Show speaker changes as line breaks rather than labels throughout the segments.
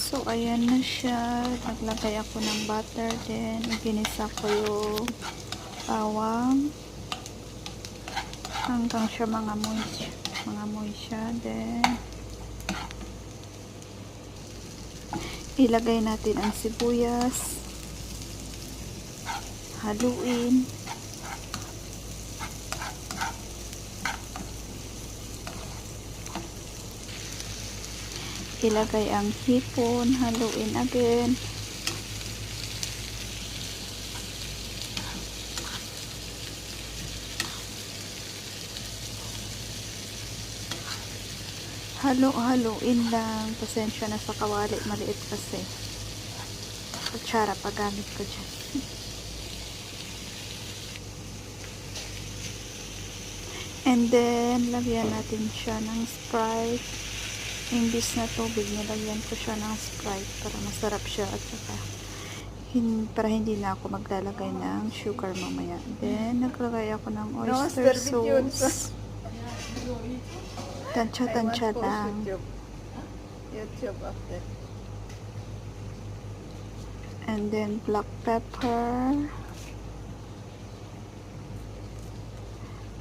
So, ayan na siya. Naglagay ako ng butter din. Ginisa ko yung bawang hanggang siya mangamoy siya. Then, ilagay natin ang sibuyas. Haluin. Ilagay ang hipon, haluin again. Haluin lang. Pasensya na sa kawali, maliit kasi. Kutsara pa gamit ko dyan. And then, lagyan natin siya ng Sprite. Imbis na tubig, nilagyan ko siya ng Sprite para masarap siya at saka para hindi na ako maglalagay ng sugar mamaya. Then, naglagay ako ng oyster sauce. Tansya-tansya lang. And then, black pepper.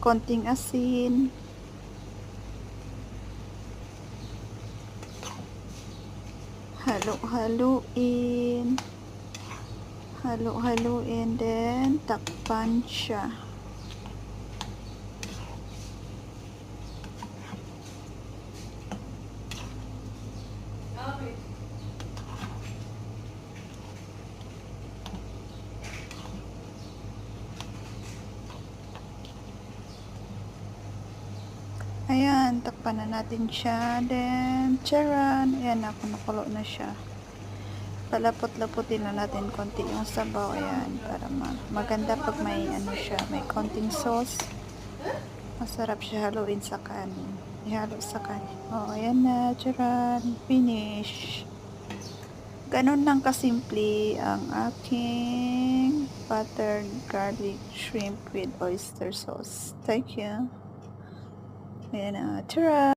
Konting asin. Haluin, then takpan siya. Ayan, takpan na natin siya. Then, charan. Ayan, nakulo na siya. Palapot-laputin na natin konti yung sabaw. Ayan, para maganda pag may siya, may konting sauce. Masarap siya haluin sa kanin. Ihalo sa kanin. Oh, ayan na, charan. Finish. Ganun lang kasimple ang aking buttered garlic shrimp with oyster sauce. Thank you. Ayan na, tara!